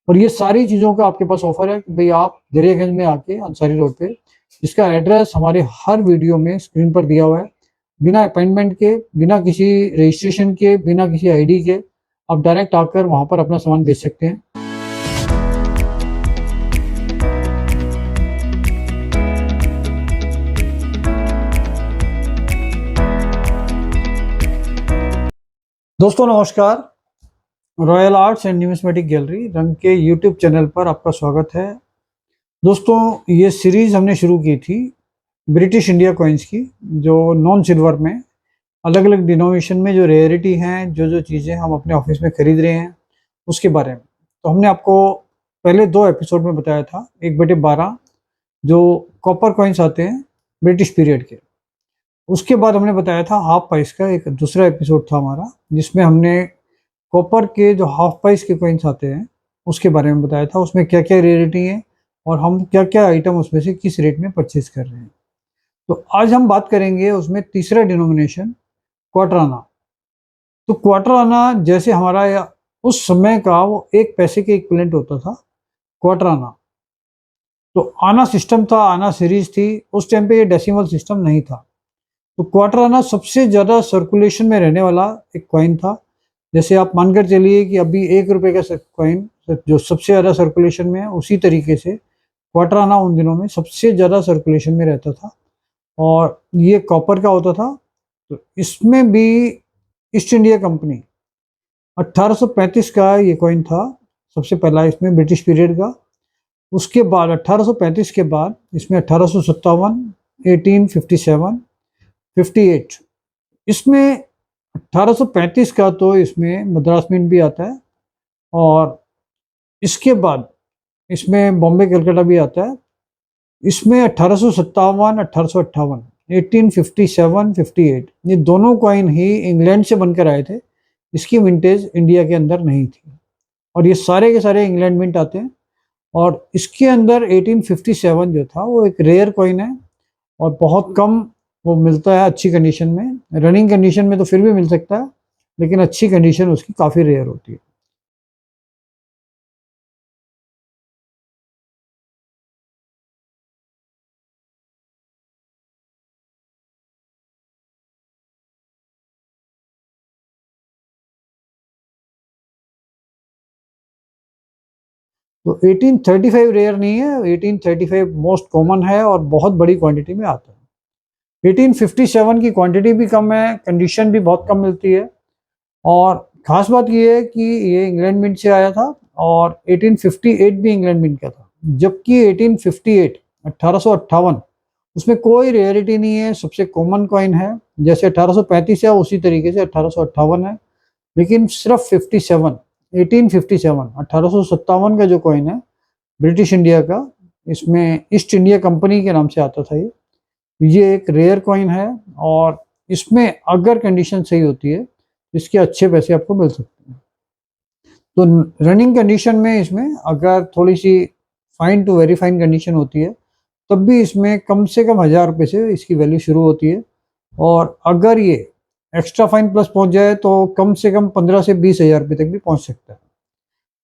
और ये सारी चीज़ों का आपके पास ऑफर है कि भाई आप दरियागंज में आके अंसारी रोड पे, इसका एड्रेस हमारे हर वीडियो में स्क्रीन पर दिया हुआ है। बिना अपॉइंटमेंट के, बिना किसी रजिस्ट्रेशन के, बिना किसी आईडी के आप डायरेक्ट आकर वहां पर अपना सामान बेच सकते हैं। दोस्तों नमस्कार। Royal arts and numismatic gallery रंग के यूट्यूब चैनल पर आपका स्वागत है। दोस्तों ये सीरीज हमने शुरू की थी ब्रिटिश इंडिया कॉइन्स की, जो नॉन सिल्वर में अलग अलग डिनोमिनेशन में जो रेयरिटी हैं, जो जो चीज़ें हम अपने ऑफिस में खरीद रहे हैं उसके बारे में। तो हमने आपको पहले 2 एपिसोड में बताया था 1/12 जो कॉपर कॉइन्स आते हैं ब्रिटिश पीरियड के। उसके बाद हमने बताया था हाफ प्राइस का एक दूसरा एपिसोड था हमारा, जिसमें हमने कॉपर के जो हाफ प्राइस के कॉइन्स आते हैं उसके बारे में बताया था, उसमें क्या क्या रेयरिटी है और हम क्या क्या आइटम उसमें से किस रेट में परचेज कर रहे हैं। तो आज हम बात करेंगे उसमें तीसरा डिनोमिनेशन क्वार्टर आना। तो क्वार्टर आना जैसे हमारा उस समय का वो 1 पैसे के इक्विवेलेंट होता था क्वार्टर आना। तो आना सिस्टम था, आना सीरीज थी, उस टाइम पे ये डेसिमल सिस्टम नहीं था। तो क्वार्टर आना सबसे ज़्यादा सर्कुलेशन में रहने वाला एक कॉइन था। जैसे आप मानकर चलिए कि अभी 1 रुपए का कॉइन जो सबसे ज़्यादा सर्कुलेशन में है, उसी तरीके से क्वार्टर आना उन दिनों में सबसे ज़्यादा सर्कुलेशन में रहता था और ये कॉपर का होता था। तो इसमें भी ईस्ट इंडिया कंपनी 1835 का ये कॉइन था सबसे पहला इसमें ब्रिटिश पीरियड का। उसके बाद 1835 के बाद इसमें 1857, 1857, 58, इसमें 1835 का तो इसमें मद्रास मिंट भी आता है और इसके बाद इसमें बॉम्बे कलकत्ता भी आता है। इसमें 1857, 1858, 1857, 58 ये दोनों कॉइन ही इंग्लैंड से बनकर आए थे। इसकी मिंटेज इंडिया के अंदर नहीं थी और ये सारे के सारे इंग्लैंड मिंट आते हैं। और इसके अंदर 1857 जो था वो एक रेयर कॉइन है और बहुत कम वो मिलता है अच्छी कंडीशन में। रनिंग कंडीशन में तो फिर भी मिल सकता है, लेकिन अच्छी कंडीशन उसकी काफ़ी रेयर होती है। तो 1835 रेयर नहीं है, 1835 मोस्ट कॉमन है और बहुत बड़ी क्वांटिटी में आता है। 1857 की क्वांटिटी भी कम है, कंडीशन भी बहुत कम मिलती है और खास बात ये है कि ये इंग्लैंड मिंट से आया था और 1858 भी इंग्लैंड मिंट का था। जबकि 1858 1858 उसमें कोई रेयरिटी नहीं है, सबसे कॉमन कॉइन है। जैसे 1835 है उसी तरीके से 1858 है, लेकिन सिर्फ 57 1857 1857 का जो कॉइन है ब्रिटिश इंडिया का, इसमें ईस्ट इंडिया कंपनी के नाम से आता था। ये एक रेयर कॉइन है और इसमें अगर कंडीशन सही होती है तो इसके अच्छे पैसे आपको मिल सकते हैं। तो रनिंग कंडीशन में इसमें अगर थोड़ी सी fine to very fine condition होती है तब भी इसमें कम से कम 1000 रुपये से इसकी वैल्यू शुरू होती है और अगर ये एक्स्ट्रा फाइन प्लस पहुंच जाए तो कम से कम 15 से 20 हज़ार रुपये तक भी पहुंच सकता है।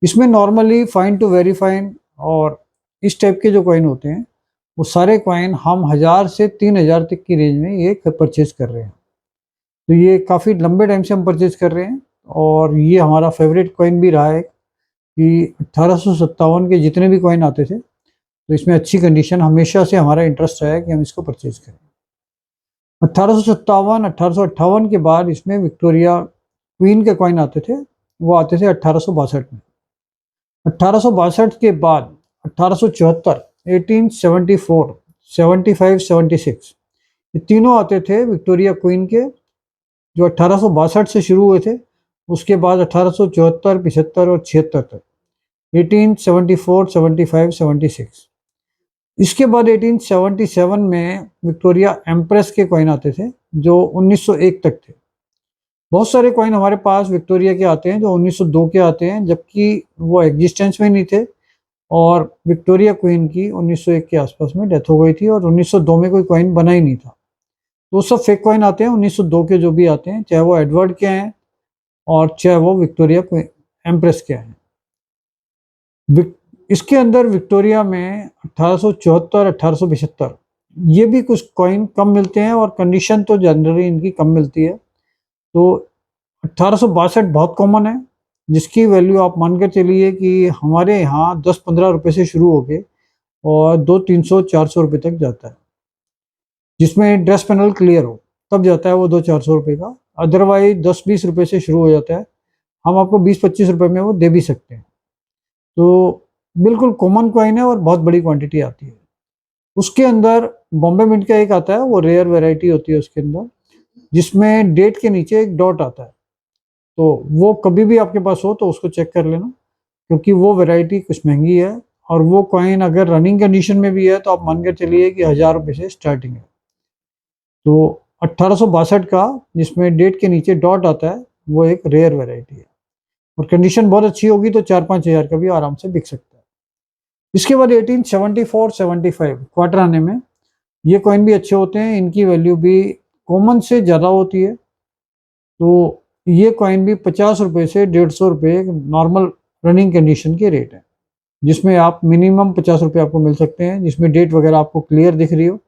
इसमें normally fine to very fine और इस टाइप के जो कॉइन होते हैं वो सारे कॉइन हम 1000 से 3000 तक की रेंज में ये परचेज कर रहे हैं। तो ये काफ़ी लंबे टाइम से हम परचेज कर रहे हैं और ये हमारा फेवरेट कॉइन भी रहा है कि 1857 के जितने भी कॉइन आते थे तो इसमें अच्छी कंडीशन हमेशा से हमारा इंटरेस्ट रहा है कि हम इसको परचेज करें। 1857 1858 के बाद इसमें विक्टोरिया क्वीन के कॉइन आते थे, वो आते थे 1862 में। 1862 के बाद 1874, 1874, 75, 76 ये तीनों आते थे विक्टोरिया क्वीन के, जो 1862 से शुरू हुए थे। उसके बाद 1874, 75 और 76 तक, 1874, 75, 76। इसके बाद 1877 में विक्टोरिया एम्प्रेस के कॉइन आते थे जो 1901 तक थे। बहुत सारे कॉइन हमारे पास विक्टोरिया के आते हैं जो 1902 के आते हैं, जबकि वो एग्जिस्टेंस में नहीं थे और विक्टोरिया क्वीन की 1901 के आसपास में डेथ हो गई थी और 1902 में कोई कॉइन बना ही नहीं था। तो सब फेक कॉइन आते हैं 1902 के जो भी आते हैं, चाहे वो एडवर्ड के हैं और चाहे वो विक्टोरिया एम्प्रेस के हैं। इसके अंदर विक्टोरिया में 1874, 1875 ये भी कुछ कॉइन कम मिलते हैं, और कंडीशन तो जनरली इनकी कम मिलती है। तो 1862 बहुत कॉमन है, जिसकी वैल्यू आप मान कर चलिए कि हमारे यहाँ 10-15 रुपए से शुरू होके और 200-300-400 रुपए तक जाता है, जिसमें ड्रेस पैनल क्लियर हो तब जाता है वो 200-400 रुपए का। अदरवाइज 10-20 रुपए से शुरू हो जाता है, हम आपको 20-25 रुपए में वो दे भी सकते हैं। तो बिल्कुल कॉमन कॉइन है और बहुत बड़ी क्वांटिटी आती है। उसके अंदर बॉम्बे मिंट का एक आता है, वो रेयर वैरायटी होती है उसके अंदर, जिसमें डेट के नीचे एक डॉट आता है। तो वो कभी भी आपके पास हो तो उसको चेक कर लेना, क्योंकि वो वैरायटी कुछ महंगी है, और वो कॉइन अगर रनिंग कंडीशन में भी है तो आप मान कर चलिए कि 1000 रुपये से स्टार्टिंग है। तो 1862 का जिसमें डेट के नीचे डॉट आता है, वो एक रेयर वैरायटी है, और कंडीशन बहुत अच्छी होगी तो 4-5 हज़ार का भी आराम से बिक सकता है। इसके बाद 1874-75 क्वार्टर आने में ये कॉइन भी अच्छे होते हैं, इनकी वैल्यू भी कॉमन से ज़्यादा होती है। तो ये कॉइन भी 50 रुपये से 150 रुपये नॉर्मल रनिंग कंडीशन के रेट है, जिसमें आप मिनिमम 50 रुपये आपको मिल सकते हैं, जिसमें डेट वगैरह आपको क्लियर दिख रही हो,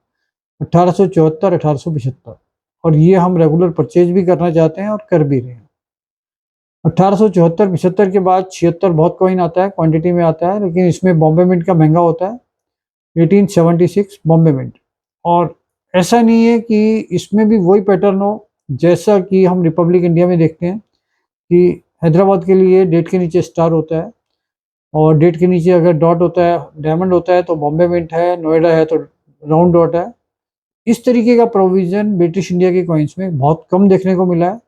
1874, 1875। और ये हम रेगुलर परचेज भी करना चाहते हैं और कर भी रहे हैं। 1874-75 के बाद 76 बहुत कॉइन आता है, क्वांटिटी में आता है, लेकिन इसमें बॉम्बे मिंट का महंगा होता है। 1876 बॉम्बे मिंट, और ऐसा नहीं है कि इसमें भी वही पैटर्न हो जैसा कि हम रिपब्लिक इंडिया में देखते हैं, कि हैदराबाद के लिए डेट के नीचे स्टार होता है, और डेट के नीचे अगर डॉट होता है, डायमंड होता है, तो बॉम्बे मिंट है, नोएडा है तो राउंड डॉट है। इस तरीके का प्रोविजन ब्रिटिश इंडिया के कॉइन्स में बहुत कम देखने को मिला है।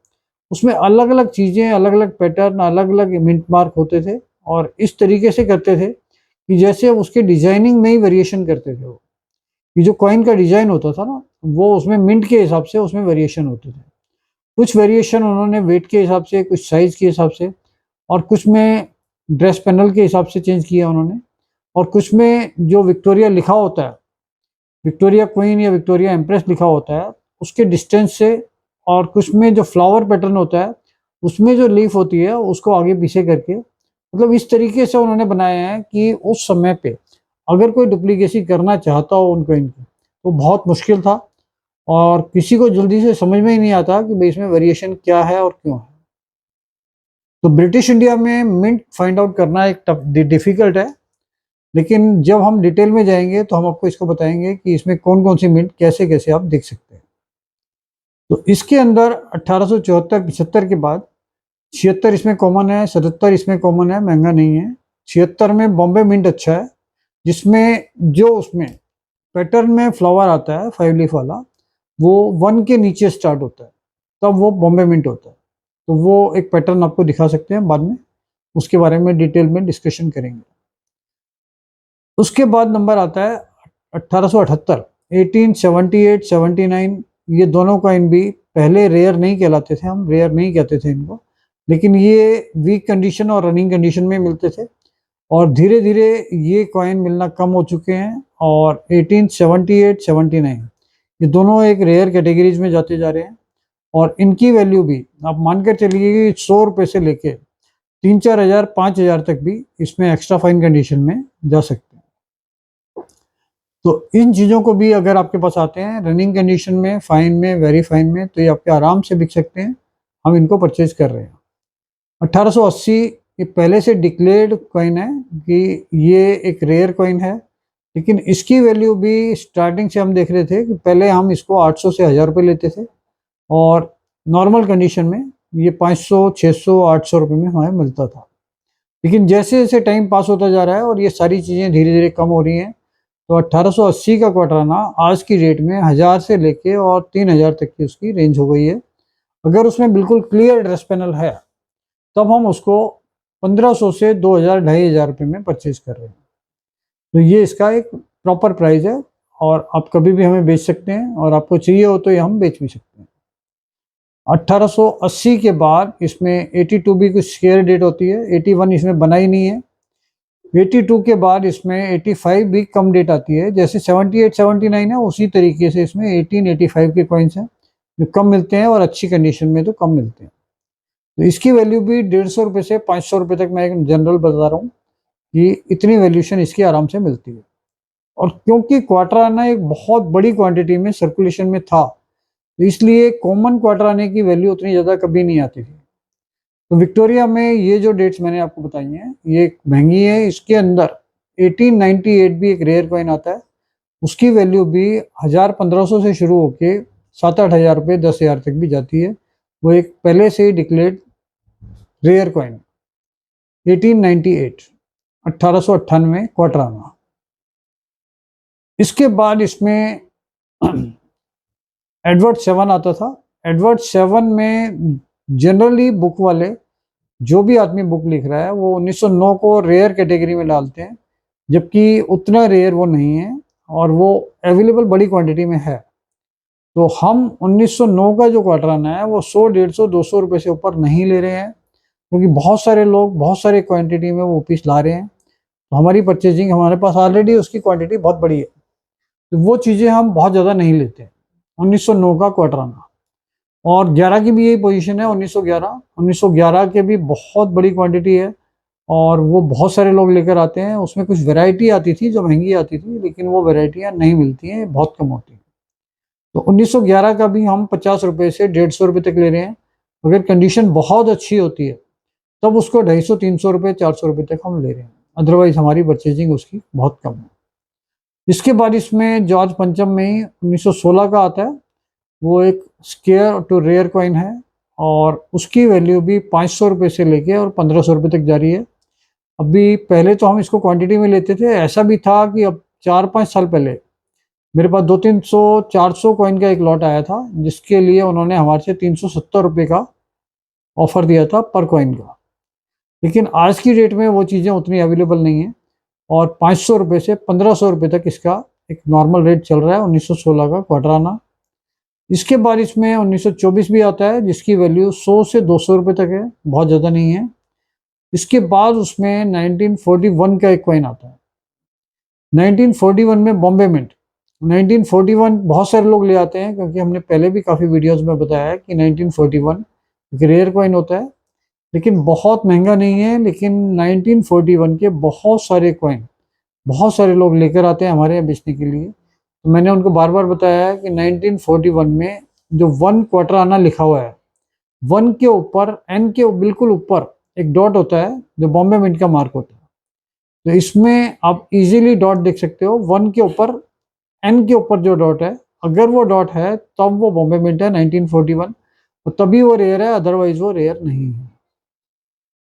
उसमें अलग अलग चीज़ें, अलग अलग पैटर्न, अलग अलग मिंट मार्क होते थे, और इस तरीके से करते थे कि जैसे उसके डिजाइनिंग में ही वेरिएशन करते थे। वो कि जो कॉइन का डिजाइन होता था ना, वो उसमें मिंट के हिसाब से उसमें वेरिएशन होते थे। कुछ वेरिएशन उन्होंने वेट के हिसाब से, कुछ साइज के हिसाब से, और कुछ में ड्रेस पैनल के हिसाब से चेंज किया उन्होंने, और कुछ में जो विक्टोरिया लिखा होता है, विक्टोरिया क्वीन या विक्टोरिया एम्प्रेस लिखा होता है, उसके डिस्टेंस से, और कुछ में जो फ्लावर पैटर्न होता है उसमें जो लीफ होती है उसको आगे पीछे करके, मतलब इस तरीके से उन्होंने बनाया है कि उस समय पे अगर कोई डुप्लीकेसी करना चाहता हो उन कॉइन की तो बहुत मुश्किल था, और किसी को जल्दी से समझ में ही नहीं आता कि भाई इसमें वेरिएशन क्या है और क्यों है। तो ब्रिटिश इंडिया में मिंट फाइंड आउट करना एक डिफिकल्ट है, लेकिन जब हम डिटेल में जाएंगे तो हम आपको इसको बताएंगे कि इसमें कौन कौन सी मिंट कैसे कैसे आप देख सकते हैं। तो इसके अंदर 1874-75 के बाद 76 इसमें कॉमन है, 77 इसमें कॉमन है, महंगा नहीं है। 76 में बॉम्बे मिंट अच्छा है, जिसमें जो उसमें पैटर्न में फ्लावर आता है 5 लीफ वाला, वो 1 के नीचे स्टार्ट होता है, तब वो बॉम्बे मिंट होता है। तो वो एक पैटर्न आपको दिखा सकते हैं बाद में, उसके बारे में डिटेल में डिस्कशन करेंगे। उसके बाद नंबर आता है 1878, 1878-79। ये दोनों कॉइन भी पहले रेयर नहीं कहलाते थे, हम रेयर नहीं कहते थे इनको, लेकिन ये वीक कंडीशन और रनिंग कंडीशन में मिलते थे, और धीरे धीरे ये कॉइन मिलना कम हो चुके हैं, और 1878-79 ये दोनों एक रेयर कैटेगरीज में जाते जा रहे हैं। और इनकी वैल्यू भी आप मानकर चलिए कि 100 रुपये से लेके 3-4 हज़ार 5 हज़ार तक भी इसमें एक्स्ट्रा फाइन कंडीशन में जा सकते हैं। तो इन चीज़ों को भी अगर आपके पास आते हैं रनिंग कंडीशन में, फाइन में, वेरी फाइन में, तो ये आपके आराम से बिक सकते हैं। हम इनको परचेज कर रहे हैं। 1880 ये पहले से डिक्लेयर्ड कॉइन है कि ये एक रेयर कॉइन है, लेकिन इसकी वैल्यू भी स्टार्टिंग से हम देख रहे थे कि पहले हम इसको 800 से 1000 रुपये लेते थे, और नॉर्मल कंडीशन में ये 500, 600, 800 रुपये में हमें मिलता था। लेकिन जैसे जैसे टाइम पास होता जा रहा है और ये सारी चीज़ें धीरे धीरे कम हो रही हैं, तो 1880 का क्वार्टराना आज की डेट में 1000 से लेके और 3000 तक की उसकी रेंज हो गई है। अगर उसमें बिल्कुल क्लियर ड्रेस पैनल है तब हम उसको 1500 से 2000, 2500 रुपये में परचेज कर रहे हैं। तो ये इसका एक प्रॉपर प्राइस है, और आप कभी भी हमें बेच सकते हैं, और आपको चाहिए हो तो ये हम बेच भी सकते हैं। 1880 के बाद इसमें 82 भी कुछ शेयर डेट होती है, 81 इसमें बनाई नहीं है। 82 के बाद इसमें 85 भी कम डेट आती है, जैसे 78, 79 है उसी तरीके से इसमें 1885 के कॉइन्स हैं जो कम मिलते हैं, और अच्छी कंडीशन में तो कम मिलते हैं। तो इसकी वैल्यू भी 150 रुपये से 500 रुपये तक मैं एक जनरल बता रहा हूँ, कि इतनी वैल्यूएशन इसकी आराम से मिलती है। और क्योंकि क्वार्टर आना एक बहुत बड़ी क्वांटिटी में सर्कुलेशन में था, तो इसलिए कॉमन क्वार्टर आने की वैल्यू उतनी ज़्यादा कभी नहीं आती थी। तो विक्टोरिया में ये जो डेट्स मैंने आपको बताई हैं ये महंगी है। इसके अंदर 1898 भी एक रेयर कॉइन आता है, उसकी वैल्यू भी 1000-1500 से शुरू होके 7-8 हज़ार रुपये 10 हज़ार तक भी जाती है। वो एक पहले से ही declared rare coin 1898 1898 quarter anna. इसके बाद इसमें एडवर्ड 7 आता था। एडवर्ड 7 में जनरली बुक वाले जो भी आदमी बुक लिख रहा है वो 1909 को रेयर कैटेगरी में डालते हैं, जबकि उतना रेयर वो नहीं है और वो अवेलेबल बड़ी क्वांटिटी में है। तो हम 1909 का जो क्वार्टर आना है वो 100, 150, 200 रुपये से ऊपर नहीं ले रहे हैं, क्योंकि बहुत सारे लोग बहुत सारे क्वांटिटी में वो पीस ला रहे हैं। तो हमारी परचेजिंग, हमारे पास ऑलरेडी उसकी क्वांटिटी बहुत बड़ी है, तो वो चीज़ें हम बहुत ज़्यादा नहीं लेते। 1909 का क्वार्टर आना। और 11 की भी यही पोजीशन है। 1911 के भी बहुत बड़ी क्वांटिटी है और वो बहुत सारे लोग लेकर आते हैं। उसमें कुछ वैरायटी आती थी जो महंगी आती थी, लेकिन वो वैरायटियाँ नहीं मिलती हैं, बहुत कम होती हैं। तो 1911 का भी हम 50 रुपये से 150 रुपये तक ले रहे हैं। अगर कंडीशन बहुत अच्छी होती है तब उसको 250, 300 रुपये, 400 रुपये तक हम ले रहे हैं। अदरवाइज हमारी परचेजिंग उसकी बहुत कम है। इसके बाद इसमें जॉर्ज पंचम में ही 1916 का आता है। वो एक स्केयर टू रेयर कॉइन है और उसकी वैल्यू भी 500 रुपये से लेके और 1500 रुपये तक जा रही है। अभी पहले तो हम इसको क्वांटिटी में लेते थे। ऐसा भी था कि अब 4-5 साल पहले मेरे पास 200-300-400 कॉइन का एक लॉट आया था, जिसके लिए उन्होंने हमारे से 370 रुपये का ऑफर दिया था पर कॉइन का। लेकिन आज की डेट में वो चीज़ें उतनी अवेलेबल नहीं है और 500 रुपये से 1500 रुपये तक इसका एक नॉर्मल रेट चल रहा है 1916 का क्वार्टर आना। इसके बाद इसमें 1924 भी आता है, जिसकी वैल्यू 100 से 200 रुपये तक है, बहुत ज़्यादा नहीं है। इसके बाद उसमें 1941 का एक कॉइन आता है। 1941 में बॉम्बे मिंट। 1941 बहुत सारे लोग ले आते हैं, क्योंकि हमने पहले भी काफ़ी वीडियोस में बताया है कि 1941 एक रेयर कॉइन होता है, लेकिन बहुत महंगा नहीं है। लेकिन 1941 के बहुत सारे कॉइन बहुत सारे लोग लेकर आते हैं हमारे यहाँ बेचने के लिए। तो मैंने उनको बार बार बताया है कि 1941 में जो 1 क्वार्टर आना लिखा हुआ है, 1 के ऊपर, एन के बिल्कुल ऊपर एक डॉट होता है जो बॉम्बे मिंट का मार्क होता है। तो इसमें आप इजीली डॉट देख सकते हो। 1 के ऊपर, एन के ऊपर जो डॉट है, अगर वो डॉट है तब वो बॉम्बे मिंट है 1941, तो तभी वो रेयर है, अदरवाइज वो रेयर नहीं है।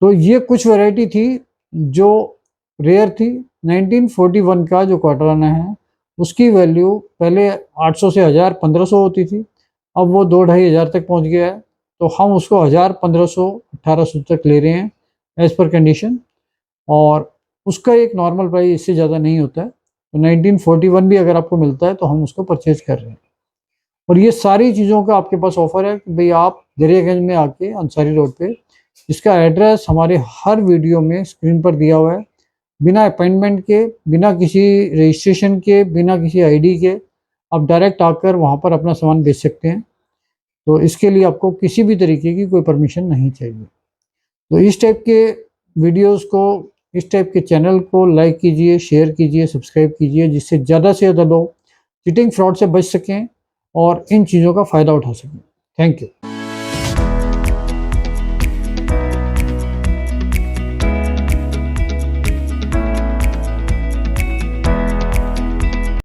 तो ये कुछ वैरायटी थी जो रेयर थी। 1941 का जो क्वार्टर आना है उसकी वैल्यू पहले 800 से 1000, 1500 होती थी, अब वो 2-2.5 हज़ार तक पहुंच गया है। तो हम उसको 1000, 1500, 1800 तक ले रहे हैं एज पर कंडीशन, और उसका एक नॉर्मल प्राइस इससे ज़्यादा नहीं होता है। तो 1941 भी अगर आपको मिलता है तो हम उसको परचेज कर रहे हैं। और ये सारी चीज़ों का आपके पास ऑफर है कि भाई आप दरियागंज में आके अंसारी रोड पे, इसका एड्रेस हमारे हर वीडियो में स्क्रीन पर दिया हुआ है, बिना अपॉइंटमेंट के, बिना किसी रजिस्ट्रेशन के, बिना किसी आईडी के आप डायरेक्ट आकर वहाँ पर अपना सामान बेच सकते हैं। तो इसके लिए आपको किसी भी तरीके की कोई परमिशन नहीं चाहिए। तो इस टाइप के वीडियोस को, इस टाइप के चैनल को लाइक कीजिए, शेयर कीजिए, सब्सक्राइब कीजिए, जिससे ज़्यादा से ज़्यादा लोग चीटिंग फ्रॉड से बच सकें और इन चीज़ों का फ़ायदा उठा सकें। Thank you.